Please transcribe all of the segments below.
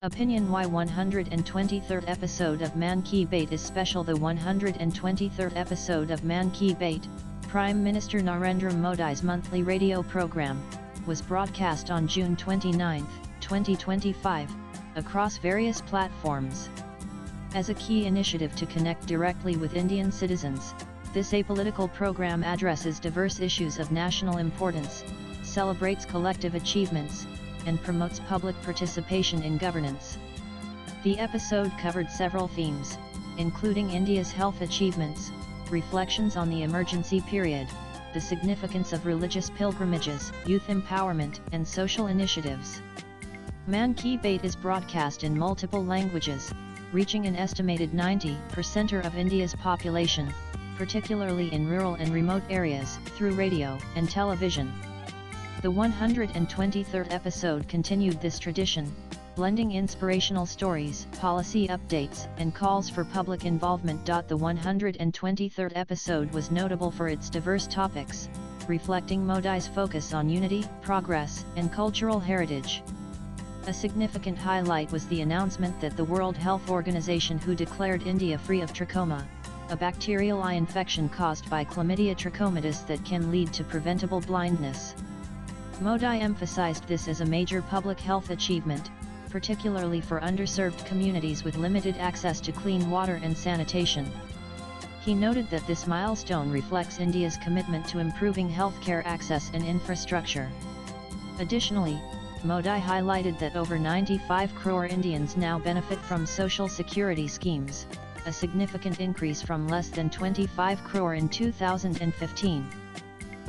Opinion: why 123rd episode of Mann Ki Baat is special. The 123rd episode of Mann Ki Baat, Prime Minister Narendra Modi's monthly radio program, was broadcast on June 29, 2025, across various platforms. As a key initiative to connect directly with Indian citizens, this apolitical program addresses diverse issues of national importance, celebrates collective achievements, and promotes public participation in governance. The episode covered several themes, including India's health achievements, reflections on the emergency period, the significance of religious pilgrimages, youth empowerment, and social initiatives. Mann Ki Baat is broadcast in multiple languages, reaching an estimated 90% of India's population, particularly in rural and remote areas, through radio and television. The 123rd episode continued this tradition, blending inspirational stories, policy updates, and calls for public involvement. The 123rd episode was notable for its diverse topics, reflecting Modi's focus on unity, progress, and cultural heritage. A significant highlight was the announcement that the World Health Organization who declared India free of trachoma, a bacterial eye infection caused by Chlamydia trachomatis that can lead to preventable blindness. Modi emphasized this as a major public health achievement, particularly for underserved communities with limited access to clean water and sanitation. He noted that this milestone reflects India's commitment to improving healthcare access and infrastructure. Additionally, Modi highlighted that over 95 crore Indians now benefit from social security schemes, a significant increase from less than 25 crore in 2015.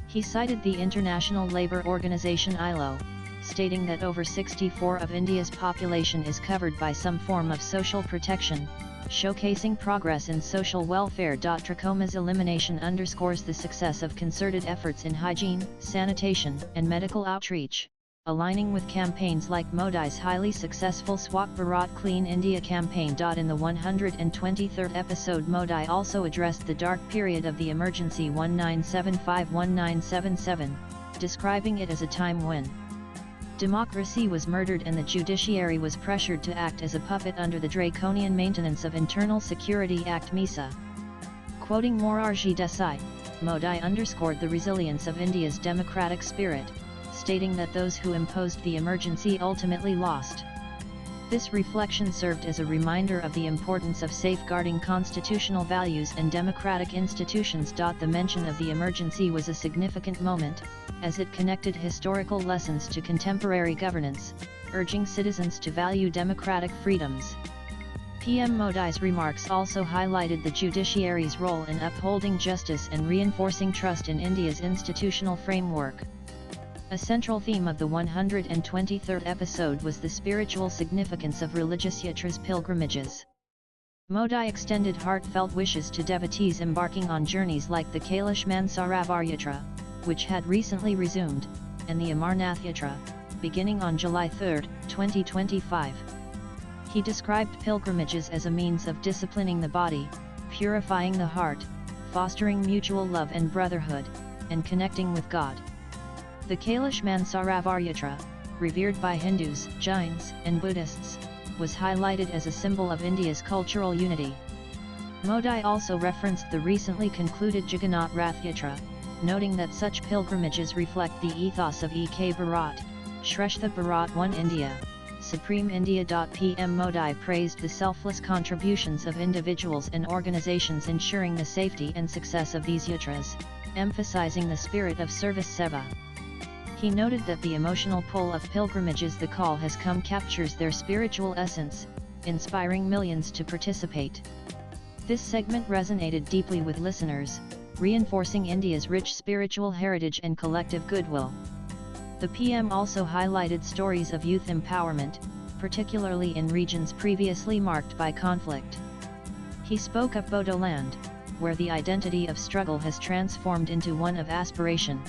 He cited the International Labour Organization (ILO), stating that over 64% of India's population is covered by some form of social protection, showcasing progress in social welfare. Trachoma's elimination underscores the success of concerted efforts in hygiene, sanitation, and medical outreach, aligning with campaigns like Modi's highly successful Swachh Bharat Clean India campaign. In the 123rd episode, Modi also addressed the dark period of the emergency 1975-1977, describing it as a time when democracy was murdered and the judiciary was pressured to act as a puppet under the draconian Maintenance of Internal Security Act (MISA). Quoting Morarji Desai, Modi underscored the resilience of India's democratic spirit, stating that those who imposed the emergency ultimately lost. This reflection served as a reminder of the importance of safeguarding constitutional values and democratic institutions. The mention of the emergency was a significant moment, as it connected historical lessons to contemporary governance, urging citizens to value democratic freedoms. PM Modi's remarks also highlighted the judiciary's role in upholding justice and reinforcing trust in India's institutional framework. A central theme of the 123rd episode was the spiritual significance of religious yatras pilgrimages. Modi extended heartfelt wishes to devotees embarking on journeys like the Kailash Mansarovar Yatra, which had recently resumed, and the Amarnath Yatra, beginning on July 3, 2025. He described pilgrimages as a means of disciplining the body, purifying the heart, fostering mutual love and brotherhood, and connecting with God. The Kailash Mansarovar Yatra, revered by Hindus, Jains, and Buddhists, was highlighted as a symbol of India's cultural unity. Modi also referenced the recently concluded Jagannath Rath Yatra, noting that such pilgrimages reflect the ethos of Ek Bharat, Shreshtha Bharat One India, Supreme India. PM Modi praised the selfless contributions of individuals and organizations ensuring the safety and success of these yatras, emphasizing the spirit of service seva. He noted that the emotional pull of pilgrimages the call has come captures their spiritual essence, inspiring millions to participate. This segment resonated deeply with listeners, reinforcing India's rich spiritual heritage and collective goodwill. The PM also highlighted stories of youth empowerment, particularly in regions previously marked by conflict. He spoke of Bodoland, where the identity of struggle has transformed into one of aspiration.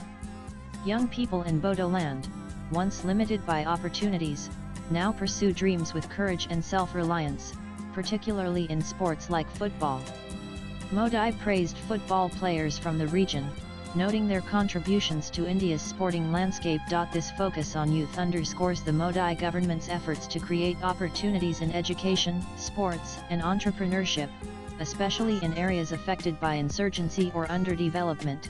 Young people in Bodoland, once limited by opportunities, now pursue dreams with courage and self-reliance, particularly in sports like football. Modi praised football players from the region, noting their contributions to India's sporting landscape. This focus on youth underscores the Modi government's efforts to create opportunities in education, sports, and entrepreneurship, especially in areas affected by insurgency or underdevelopment.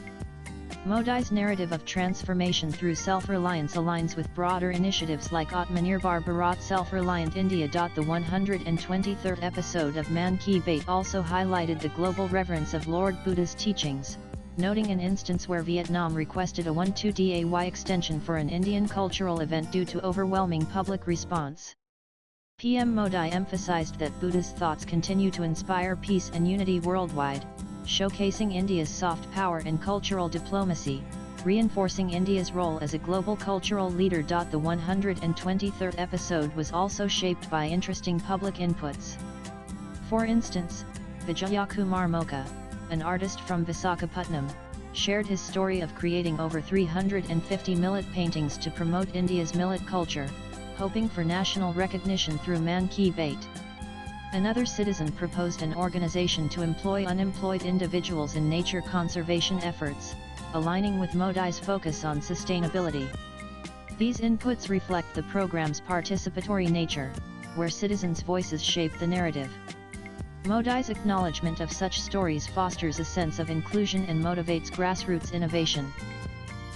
Modi's narrative of transformation through self-reliance aligns with broader initiatives like Atmanirbhar Bharat Self-Reliant India. The 123rd episode of Mann Ki Baat also highlighted the global reverence of Lord Buddha's teachings, noting an instance where Vietnam requested a 12-day extension for an Indian cultural event due to overwhelming public response. PM Modi emphasized that Buddha's thoughts continue to inspire peace and unity worldwide, showcasing India's soft power and cultural diplomacy, reinforcing India's role as a global cultural leader. The 123rd episode was also shaped by interesting public inputs. For instance, Vijayakumar Moka, an artist from Visakhapatnam, shared his story of creating over 350 millet paintings to promote India's millet culture, hoping for national recognition through Mann Ki Baat. Another citizen proposed an organization to employ unemployed individuals in nature conservation efforts, aligning with Modi's focus on sustainability. These inputs reflect the program's participatory nature, where citizens' voices shape the narrative. Modi's acknowledgement of such stories fosters a sense of inclusion and motivates grassroots innovation.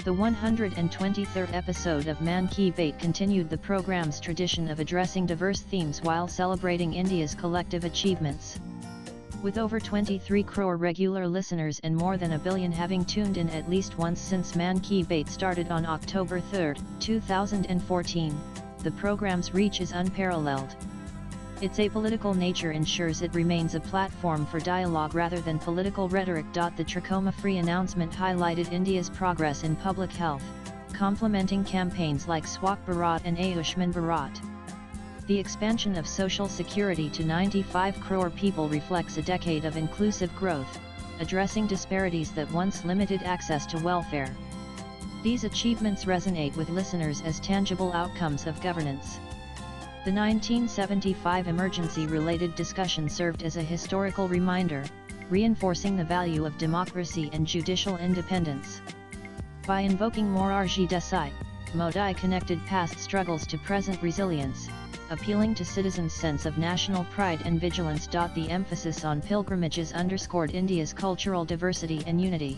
The 123rd episode of Mann Ki Baat continued the program's tradition of addressing diverse themes while celebrating India's collective achievements. With over 23 crore regular listeners and more than a billion having tuned in at least once since Mann Ki Baat started on October 3, 2014, the program's reach is unparalleled. Its apolitical nature ensures it remains a platform for dialogue rather than political rhetoric. The trachoma-free announcement highlighted India's progress in public health, complementing campaigns like Swachh Bharat and Ayushman Bharat. The expansion of social security to 95 crore people reflects a decade of inclusive growth, addressing disparities that once limited access to welfare. These achievements resonate with listeners as tangible outcomes of governance. The 1975 emergency-related discussion served as a historical reminder, reinforcing the value of democracy and judicial independence. By invoking Morarji Desai, Modi connected past struggles to present resilience, appealing to citizens' sense of national pride and vigilance. The emphasis on pilgrimages underscored India's cultural diversity and unity.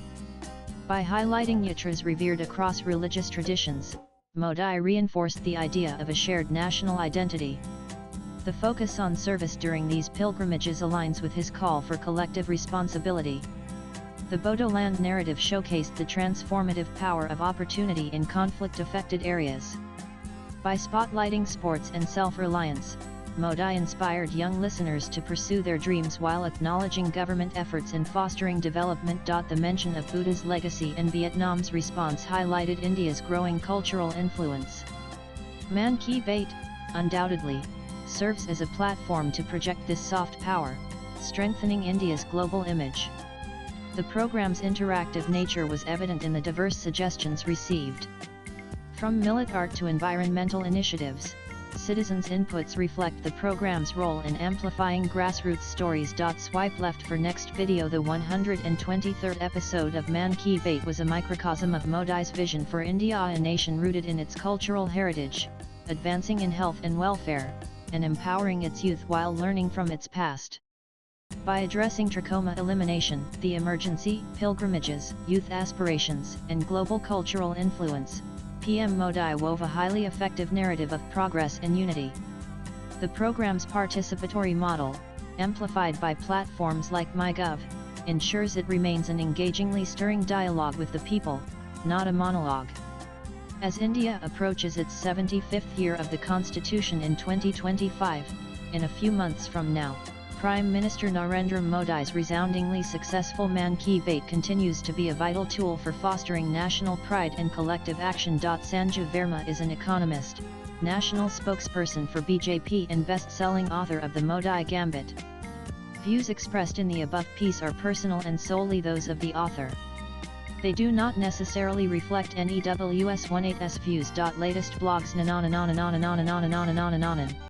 By highlighting yatras revered across religious traditions, Modi reinforced the idea of a shared national identity. The focus on service during these pilgrimages aligns with his call for collective responsibility. The Bodoland narrative showcased the transformative power of opportunity in conflict-affected areas. By spotlighting sports and self-reliance, Modi inspired young listeners to pursue their dreams while acknowledging government efforts in fostering development. The mention of Buddha's legacy and Vietnam's response highlighted India's growing cultural influence. Mann Ki Baat, undoubtedly, serves as a platform to project this soft power, strengthening India's global image. The program's interactive nature was evident in the diverse suggestions received. From millet art to environmental initiatives, citizens' inputs reflect the program's role in amplifying grassroots stories. Swipe left for next video. The 123rd episode of Mann Ki Baat was a microcosm of Modi's vision for India, a nation rooted in its cultural heritage, advancing in health and welfare, and empowering its youth while learning from its past. By addressing trachoma elimination, the emergency, pilgrimages, youth aspirations, and global cultural influence, PM Modi wove a highly effective narrative of progress and unity. The program's participatory model, amplified by platforms like MyGov, ensures it remains an engagingly stirring dialogue with the people, not a monologue. As India approaches its 75th year of the Constitution in 2025, in a few months from now, Prime Minister Narendra Modi's resoundingly successful Mann Ki Baat continues to be a vital tool for fostering national pride and collective action. Sanjeev Verma is an economist, national spokesperson for BJP and best-selling author of The Modi Gambit. Views expressed in the above piece are personal and solely those of the author. They do not necessarily reflect NEWS18's views. Latest blogs.